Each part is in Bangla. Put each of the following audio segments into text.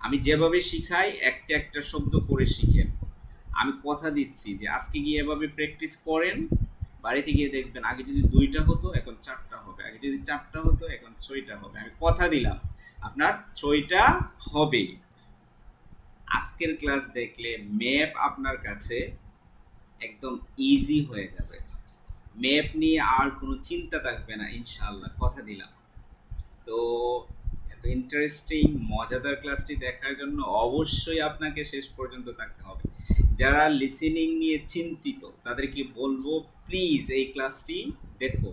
আমি যেভাবে শিখাই একটা একটা শব্দ করে শিখেন। আমি কথা দিচ্ছি যে আজকে গিয়ে এভাবে প্র্যাকটিস করেন, বাড়িতে গিয়ে দেখবেন আগে যদি ২ টা হতো এখন ৪ টা হবে। আগে যদি ৪ টা হতো এখন ৬ টা হবে। আমি কথা দিলাম আপনার ৬ টা হবেই। আজকের ক্লাস দেখলে ম্যাপ আপনার কাছে একদম ইজি হয়ে যাবে। ম্যাপ নিয়ে আর কোনো চিন্তা থাকবে না ইনশাআল্লাহ, কথা দিলাম। তো এত ইন্টারেস্টিং মজাদার ক্লাসটি দেখার জন্য অবশ্যই আপনাকে শেষ পর্যন্ত থাকতে হবে। যারা লিসেনিং নিয়ে চিন্তিত তাদেরকে বলবো প্লিজ এই ক্লাসটি দেখো,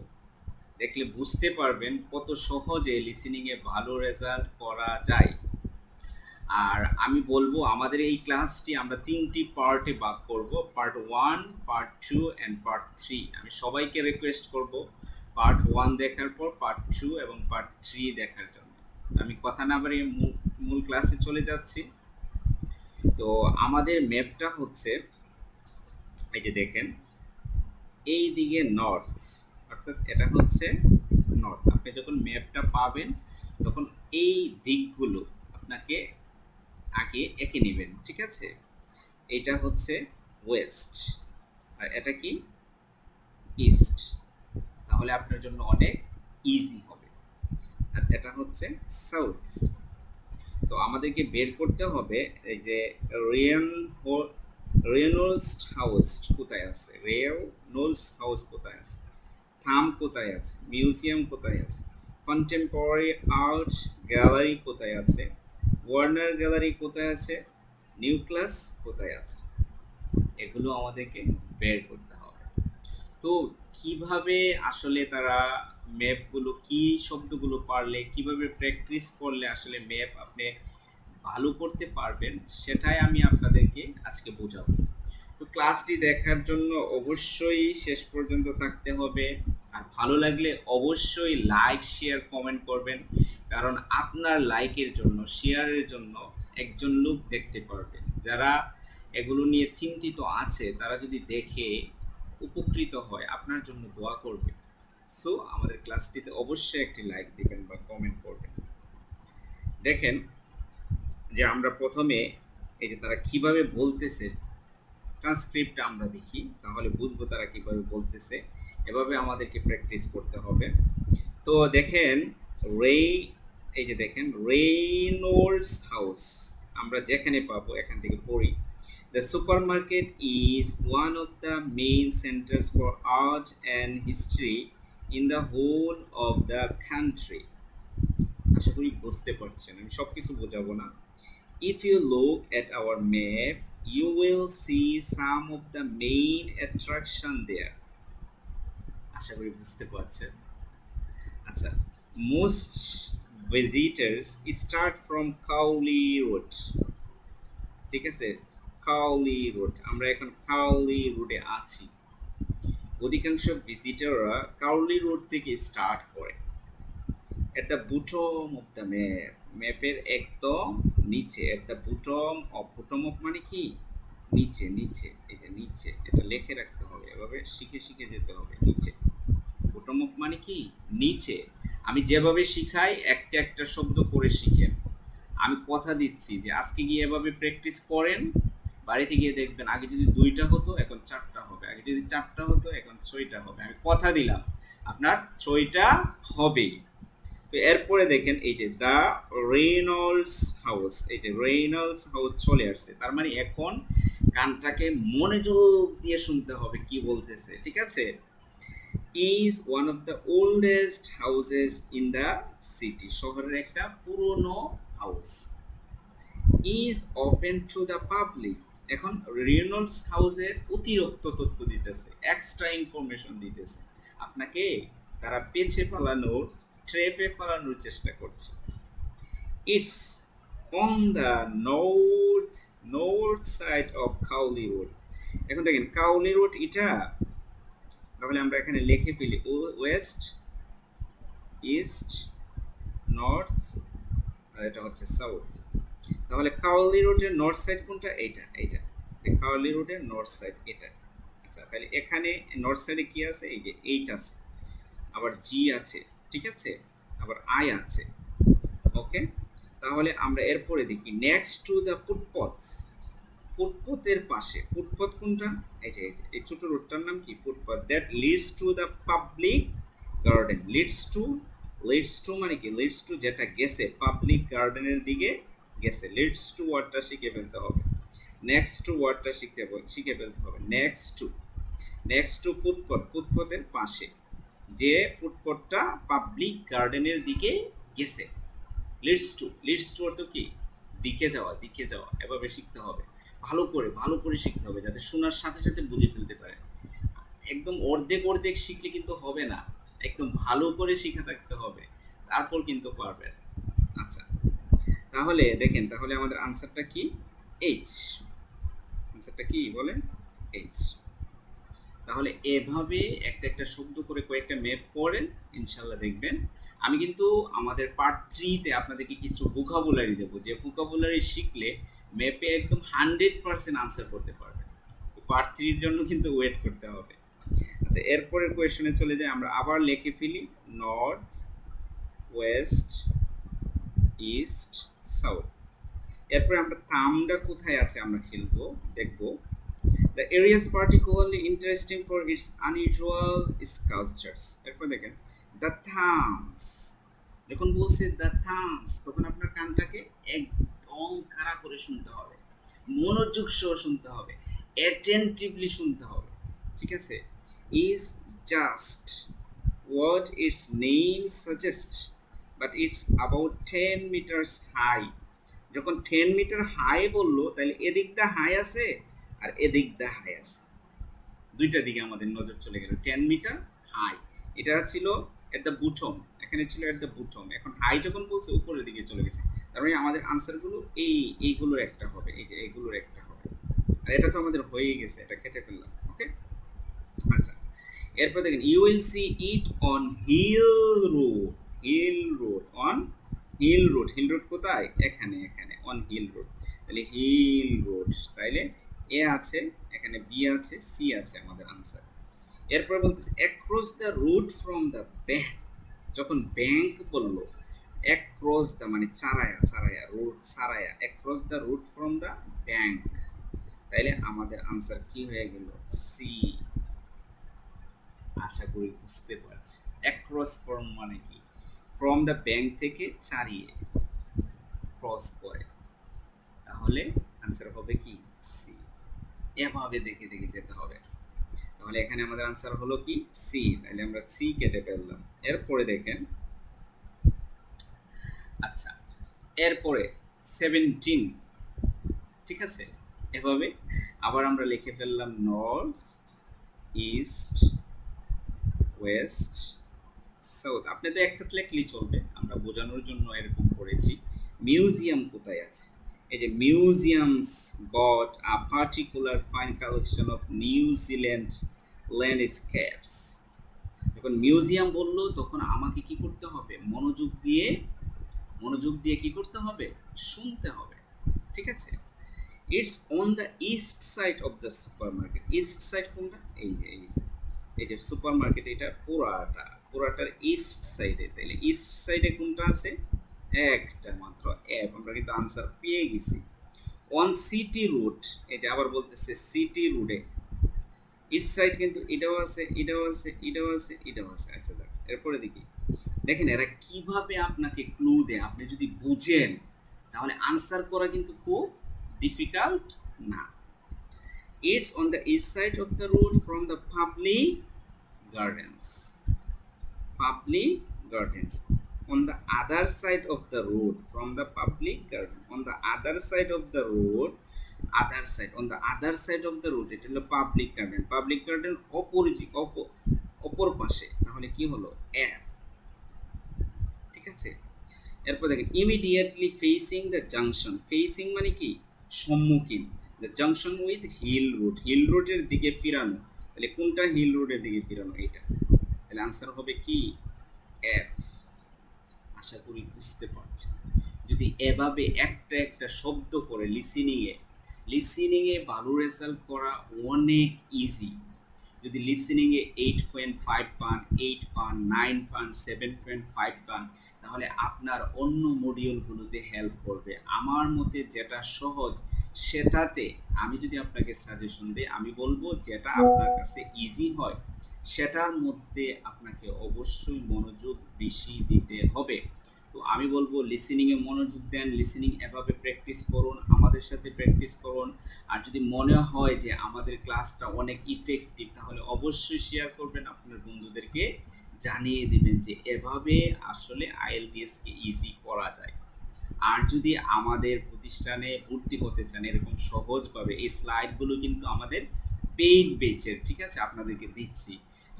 দেখলে বুঝতে পারবেন কত সহজে লিসেনিংয়ে ভালো রেজাল্ট করা যায়। আর আমি বলবো আমাদের এই ক্লাসটি আমরা ৩টি পার্টে ভাগ করব, পার্ট ১, পার্ট ২ অ্যান্ড পার্ট ৩। আমি সবাইকে রিকোয়েস্ট করব পার্ট ১ দেখার পর পার্ট ২ এবং পার্ট ৩ দেখার জন্য। আমি কথা না বাড়িয়ে মূল ক্লাসে চলে যাচ্ছি। তো আমাদের ম্যাপটা হচ্ছে এই যে দেখেন, এই দিকে নর্থ, অর্থাৎ এটা হচ্ছে নর্থ। আপনি যখন ম্যাপটা পাবেন তখন এই দিকগুলো আপনাকে আগে এঁকে নেবেন, ঠিক আছে? এটা হচ্ছে ওয়েস্ট আর এটা কি ইস্ট, তাহলে আপনার জন্য অনেক ইজি হবে। আর এটা হচ্ছে সাউথ। তো আমাদেরকে বের করতে হবে এই যে রেনল্ডস হাউস কোথায় আছে, রেনল্ডস হাউস কোথায় আছে, থাম কোথায় আছে, মিউজিয়াম কোথায় আছে, কন্টেম্পোরারি আর্ট গ্যালারি কোথায় আছে, ওয়ার্নার গ্যালারি কোথায় আছে, নিউক্লাস কোথায় আছে, এগুলো আমাদেরকে বের করতে হবে। তো কিভাবে আসলে তারা ম্যাপগুলো, কি শব্দগুলো পারলে, কিভাবে প্র্যাকটিস করলে আসলে ম্যাপ আপনি ভালো করতে পারবেন, সেটাই আমি আপনাদেরকে আজকে বোঝাবো। তো ক্লাসটি দেখার জন্য অবশ্যই শেষ পর্যন্ত থাকতে হবে। আর ভালো লাগলে অবশ্যই লাইক শেয়ার কমেন্ট করবেন, কারণ আপনার লাইকের জন্য, শেয়ারের জন্য একজন লোক দেখতে পারবেন। যারা এগুলো নিয়ে চিন্তিত আছে তারা যদি দেখে উপকৃত হয় আপনার জন্য দোয়া করবে। সো আমাদের ক্লাসটিতে অবশ্যই একটি লাইক দিবেন বা কমেন্ট করবেন। দেখেন যে আমরা প্রথমে এই যে তারা কিভাবে বলতেছে, ট্রান্সক্রিপ্টটা আমরা দেখি, তাহলে বুঝবো তারা কিভাবে বলতেছে। এভাবে আমাদেরকে প্র্যাকটিস করতে হবে। তো দেখেন রে, এই যে দেখেন রেনল্ডস হাউস আমরা যেখানে পাবো এখান থেকে পড়ি। The supermarket is one of the main centers for art and history in the whole of the country. আশা করি বুঝতে পারছেন, আমি সব কিছু বোঝাবো না। If you look at our map, you will see some of the main attraction there. আশা করি বুঝতে পারছেন। আচ্ছা, most visitors start from Cowley Road, ঠিক আছে? কাউলি রোড, আমরা এখন কাউলি রোডে আছি। অধিকাংশ ভিজিটররা কাউলি রোড থেকে স্টার্ট করে। At the bottom of the map, ম্যাপের একদম নিচে। At the bottom of, bottom of মানে কি নিচে, নিচে, এই যে নিচে, এটা লিখে রাখতে হবে, এভাবে শিখে শিখে যেতে হবে। নিচে, বুটম অফ মানে কি নিচে। আমি যেভাবে শিখাই একটা একটা শব্দ করে শিখেন। আমি কথা দিচ্ছি যে আজকে গিয়ে এভাবে প্র্যাকটিস করেন, বাড়িতে গিয়ে দেখবেন আগে যদি ২ টা হতো এখন ৪ টা হবে। আগে যদি ৪ টা হতো এখন ৬ টা হবে। আমি কথা দিলাম আপনার ৬ টা হবেই। তো এরপরে দেখেন এই যে দ্য রেনল্ডস হাউস, এই যে রেনল্ডস হাউস চলে আসছে, তার মানে এখন কানটাকে মনোযোগ দিয়ে শুনতে হবে কি বলতেছে, ঠিক আছে? Is one of the oldest houses in the city, শহরের একটা পুরনো house. Is open to the public, এখন রেনল্ডস হাউসের অতিরিক্ত তথ্য দিতেছে, এক্সট্রা ইনফরমেশন দিতেছে আপনাকে। তারা পেছে ফেলানোর, ট্রেপে ফেলানোর চেষ্টা করছে। It's on the north side of Cowley Road. এখন দেখেন কাউলি রোড এটা, তাহলে আমরা এখানে লিখে ফেলি ওয়েস্ট, ইস্ট, নর্থ, আর এটা হচ্ছে সাউথ। তাহলে কাওয়ালি রোডের নর্থ সাইড কোনটা? এইটা, এইটা। কাওয়ালি রোডের নর্থ সাইড এটা। আচ্ছা, তাহলে এখানে নর্থ সাইডে কি আছে? এই যে এইচ আছে, আবার জি আছে, ঠিক আছে, আবার আই আছে। ওকে, তাহলে আমরা এরপরে দেখি নেক্সট টু দ্য ফুটপথ, ফুটপথের পাশে, ফুটপথ কোনটা, এই যে এই ছোট রোডটার নাম কি, footpath, that leads to the public garden, leads to মানে কি, লিডস টু যেটা গেছে পাবলিক গার্ডেনের দিকে গেছে, লিডস টু ওয়ার্ডটা শিখে ফেলতে হবে, নেক্সট টু ওয়ার্ডটা শিখে ফেলতে হবে, নেক্সট টু ফুটপথ, ফুটপথের পাশে, যে ফুটপথটা পাবলিক গার্ডেনের দিকে গেছে, লিডস টু অর্থ কি, দিকে যাওয়া, এভাবে শিখতে হবে, ভালো করে শিখতে হবে, যাতে শোনার সাথে সাথে বুঝে ফেলতে পারে। একদম অর্ধেক শিখলে কিন্তু হবে না, একদম ভালো করে শিখে থাকতে হবে, তারপর কিন্তু পারবেন। আচ্ছা, তাহলে দেখেন, তাহলে আমাদের আনসারটা কি, এইচ, আনসারটা কি বলেন, এইচ। তাহলে এভাবে একটা শব্দ করে কয়েকটা ম্যাপ পড়েন, ইনশাল্লাহ দেখবেন। আমি কিন্তু আমাদের পার্ট 3-তে আপনাদেরকে কিছু ভোকাবুলারি দেবো, যে ভোকাবুলারি শিখলে ম্যাপে একদম 100% আনসার করতে পারবেন। তো পার্ট 3-র জন্য কিন্তু ওয়েট করতে হবে। আচ্ছা, এরপরের কোয়েশনে চলে যাই, আমরা আবার লিখে ফেলি নর্থ, ওয়েস্ট, ইস্ট, সাউথ। এরপরে আমরা থামটা কোথায় আছে আমরা দেখবো। The area is particularly interesting for its unusual sculptures. এরপর দেখেন the thumbs, যখন বলছে the thumbs তখন আপনার কানটাকে একদম খাড়া করে শুনতে হবে, মনোযোগ সহ শুনতে হবে, অ্যাটেন্টিভলি শুনতে হবে, ঠিক আছে। is just what its name suggests, but it's about 10 meters high. যখন 10 মিটার হাই বললো, তাহলে এদিক দা হাই আছে আর এদিক দা হাই আছে, দুইটা দিকে আমাদের নজর চলে গেল। 10 মিটার হাই, এটা ছিল এট দ্য বুটম, এখানে ছিল এট দ্য বুটম, এখন হাই যখন বলছে উপরের দিকে চলে গেছে, তার মানে আমাদের আনসারগুলো এইগুলোর একটা হবে, এই যে এইগুলোর একটা হবে, আর এটা তো আমাদের হয়ে গেছে, এটা কেটে ফেললাম, ওকে। আচ্ছা, এরপর দেখেন you will see it on Hill Road, on Hill Road কোথায়, এখানে অন হিল রোড, তাহলে হিল রোড, তাইলে এ আছে, এখানে বি আছে, সি আছে আমাদের আনসার। এরপর বলতেছে across the route from the bank, যখন ব্যাংক বললো, অ্যাক্রস দ্য মানে চারায়া রুট, সারায়া, across the route from the bank, তাইলে আমাদের আনসার কি হয়ে গেল, সি। আশা করি বুঝতে পারছি অ্যাক্রস ফ্রম মানে কি, ফ্রম দ্য ব্যাংক থেকে ছাড়িয়ে, ক্রস করে, তাহলে আনসার হবে কি, সি। এভাবে দেখে যেতে হবে। তাহলে এখানে আমাদের আনসার হলো কি, সি, তাহলে আমরা সি কেটে ফেললাম। এরপরে দেখেন, আচ্ছা, এরপরে 17, ঠিক আছে, এভাবে আবার আমরা লিখে ফেললাম নর্থ, ইস্ট, ওয়েস্ট, সাউথ। আপনি তো একটা লিখলেই চলবে, আমরা বোঝানোর জন্য এরকম করেছি। মিউজিয়াম কোথায় আছে, এই যে museums got a particular fine collection of New Zealand landscapes. যখন মিউজিয়াম বললো, তখন আমাকে কি করতে হবে, মনোযোগ দিয়ে কি করতে হবে, শুনতে হবে, ঠিক আছে। It's on the east side of the super market, east side কোনটা, এই যে সুপার মার্কেট, এটা পুরাটার ইস্ট সাইডে, তাহলে ইস্ট সাইডে কোনটা আছে, একটা মাত্র অ্যাপ, আমরা কিন্তু আনসার পেয়ে গেছি। অন সিটি রুট, এই যে আবার বলতেছে সিটি রুটে, ইস্ট সাইড কিন্তু এটাও আছে। আচ্ছা, এরপরে দেখেন এরা কিভাবে আপনাকে ক্লু দেয়, আপনি যদি বুঝেন তাহলে আনসার করা কিন্তু খুব ডিফিকাল্ট না। It's on the east side of the road from the public gardens. On the other side of the road from the public garden. On the other side of the road. On the other side of the road. এটা হলো পাবলিক গার্ডেন। পাবলিক গার্ডেন অপর পাশে, তাহলে কি হলো, এফ, ঠিক আছে। এরপর দেখেন immediately facing the junction, facing মানে কি, সম্মুখীন, দ্য জাংশন উইথ হিল রোডের দিকে ফিরানো, তাহলে কোনটা, হিল রোডের দিকে ফিরানো, এইটা, তাহলে আনসার হবে কি, এফ। আশা করি বুঝতে পারছেন। যদি এভাবে একটা শব্দ করে লিসেনিংয়ে ভালো রেজাল্ট করা অনেক ইজি, যদি লিসেনিংয়ে 8.5 পান, 8 পান, 9 পান, 7.5 পান, তাহলে আপনার অন্য মডিউলগুলোতে হেল্প করবে। আমার মতে যেটা সহজ সেটাতে আমি যদি আপনাকে সাজেশন দিই, আমি বলবো যেটা আপনার কাছে ইজি হয় সেটার মধ্যে আপনাকে অবশ্যই মনোযোগ বেশি দিতে হবে। তো আমি বলবো লিসেনিংয়ে মনোযোগ দেন, লিসেনিং এভাবে প্র্যাকটিস করুন, আমাদের সাথে প্র্যাকটিস করুন। আর যদি মনে হয় যে আমাদের ক্লাসটা অনেক ইফেক্টিভ, তাহলে অবশ্যই শেয়ার করবেন, আপনার বন্ধুদেরকে জানিয়ে দিবেন যে এভাবে আসলে আইএলটিএসকে ইজি করা যায়। আর যদি আমাদের প্রতিষ্ঠানে ভর্তি হতে চান এরকম সহজভাবে, এই স্লাইডগুলো কিন্তু আমাদের পেইড বেচের, ঠিক আছে, আপনাদেরকে দিচ্ছি।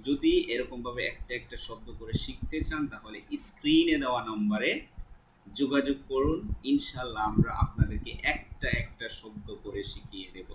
যদি এরকমভাবে একটা একটা শব্দ করে শিখতে চান তাহলে স্ক্রিনে দেওয়া নম্বরে যোগাযোগ করুন, ইনশাল্লাহ আমরা আপনাদেরকে একটা একটা শব্দ করে শিখিয়ে দেব।